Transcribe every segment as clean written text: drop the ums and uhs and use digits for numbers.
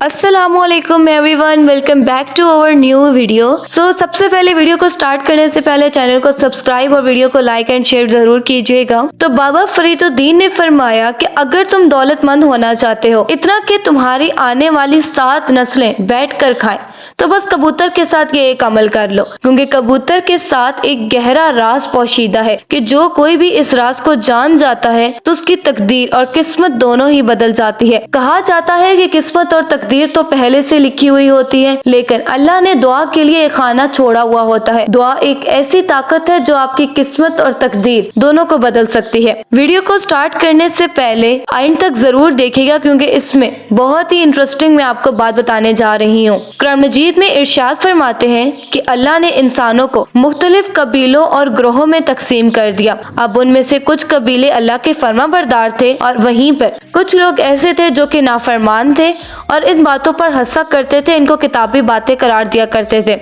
अस्सलाम वालेकुम everyone, welcome back to our new video. सबसे पहले वीडियो को स्टार्ट करने से पहले चैनल को सब्सक्राइब और वीडियो को लाइक एंड शेयर जरूर कीजिएगा। तो बाबा फरीदुद्दीन ने फरमाया कि अगर तुम दौलतमंद होना चाहते हो, इतना कि तुम्हारी आने वाली 7 नस्लें बैठ कर खाएं, तो बस कबूतर के साथ ये एक अमल कर लो, क्योंकि कबूतर के साथ एक गहरा राज पोशीदा है कि जो कोई भी इस राज को जान जाता है तो उसकी तकदीर और किस्मत दोनों ही बदल जाती है। कहा जाता है कि किस्मत और तकदीर तो पहले से लिखी हुई होती है, लेकिन अल्लाह ने दुआ के लिए एक खाना छोड़ा हुआ होता है। दुआ एक ऐसी ताकत है जो आपकी किस्मत और तकदीर दोनों को बदल सकती है। वीडियो को स्टार्ट करने से पहले एंड तक जरूर देखिएगा, क्योंकि इसमें बहुत ही इंटरेस्टिंग मैं आपको बात बताने जा रही हूँ। कुरान मजीद में इरशाद फरमाते हैं कि अल्लाह ने इंसानों को मुख्तलिफ कबीलों और ग्रोहों में तकसीम कर दिया। अब उनमें से कुछ कबीले अल्लाह के फरमाबरदार थे और वहीं पर कुछ लोग ऐसे थे जो कि नाफरमान थे और इन बातों पर हंसा करते थे, इनको किताबी बातें करार दिया करते थे।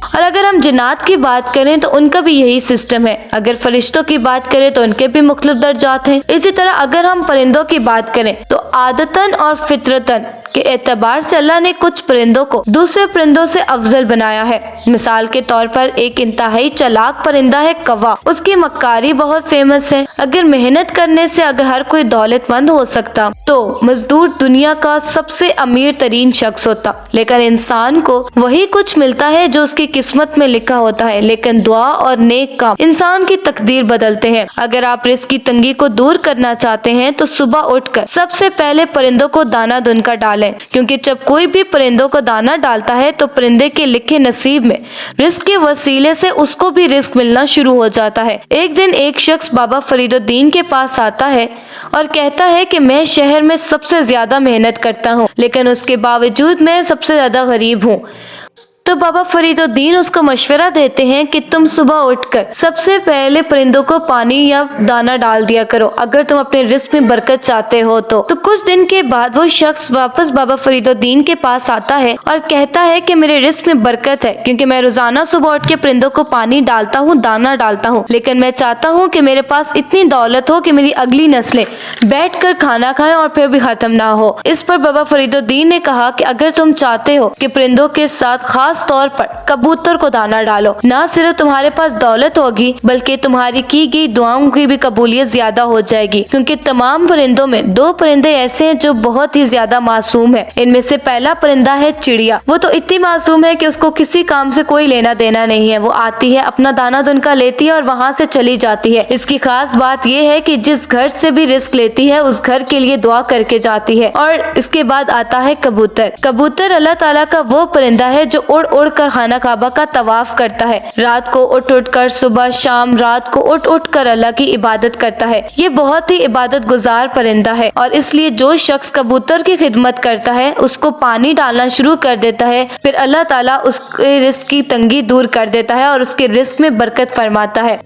और अगर हम जिन्नात की बात करें तो उनका भी यही सिस्टम है। अगर फरिश्तों की बात करें तो उनके भी मुख्तलिफ दर्जात हैं। इसी तरह अगर हम परिंदों की बात करें तो आदतन और फितरतन के एतबार से अल्लाह ने कुछ परिंदों को दूसरे परिंदों से अफजल बनाया है। मिसाल के तौर पर एक इंतहाई चालाक परिंदा है कौवा, उसकी मक्कारी बहुत फेमस है। अगर मेहनत करने से अगर हर कोई दौलतमंद हो सकता तो मजदूर दुनिया का सबसे अमीर तरीन शख्स होता, लेकिन इंसान को वही कुछ मिलता है जो उसकी किस्मत में लिखा होता है। लेकिन दुआ और नेक काम इंसान की तकदीर बदलते हैं। अगर आप रिस्क की तंगी को दूर करना चाहते हैं तो सुबह उठकर सबसे पहले परिंदों को दाना दुनकर डालें, क्योंकि जब कोई भी परिंदों को दाना डालता है तो परिंदे के लिखे नसीब में रिस्क के वसीले से उसको भी रिस्क मिलना शुरू हो जाता है। एक दिन एक शख्स बाबा फरीदुद्दीन के पास आता है और कहता है कि मैं शहर में सबसे ज्यादा मेहनत करता हूँ, लेकिन उसके बावजूद मैं सबसे ज्यादा गरीब हूँ। तो बाबा फरीदुद्दीन उसको मशवरा देते हैं कि तुम सुबह उठकर सबसे पहले परिंदों को पानी या दाना डाल दिया करो, अगर तुम अपने रिस्क में बरकत चाहते हो तो कुछ दिन के बाद वो शख्स वापस बाबा फरीदुद्दीन के पास आता है और कहता है कि मेरे रिस्क में बरकत है, क्योंकि मैं रोजाना सुबह उठ के परिंदों को पानी डालता हूँ, दाना डालता हूँ, लेकिन मैं चाहता हूँ कि मेरे पास इतनी दौलत हो कि मेरी अगली नस्लें बैठ कर खाना खाएं और फिर भी खत्म ना हो। इस पर बाबा फरीदुद्दीन ने कहा कि अगर तुम चाहते हो कि परिंदों के साथ खास तौर पर कबूतर को दाना डालो, ना सिर्फ तुम्हारे पास दौलत होगी बल्कि तुम्हारी की गई दुआओं की भी कबूलियत ज्यादा हो जाएगी। क्योंकि तमाम परिंदों में 2 परिंदे ऐसे हैं जो बहुत ही ज्यादा मासूम है। इनमें से पहला परिंदा है चिड़िया। वो तो इतनी मासूम है कि उसको किसी काम से कोई लेना देना नहीं है। वो आती है, अपना दाना दुनका लेती है और वहाँ से चली जाती है। इसकी खास बात यह है कि जिस घर से भी रिस्क लेती है उस घर के लिए दुआ करके जाती है। और इसके बाद आता है कबूतर। कबूतर अल्लाह ताला का वो परिंदा है जो उड़ उड़ कर खाना काबा का तवाफ करता है। रात को उठ उठ कर, सुबह शाम रात को उठ उठ कर अल्लाह की इबादत करता है। ये बहुत ही इबादत गुजार परिंदा है और इसलिए जो शख्स कबूतर की खिदमत करता है उसको पानी डालना शुरू कर देता है, फिर अल्लाह ताला उसके रिस्क की तंगी दूर कर देता है और उसके रिस्क में बरकत फरमाता है।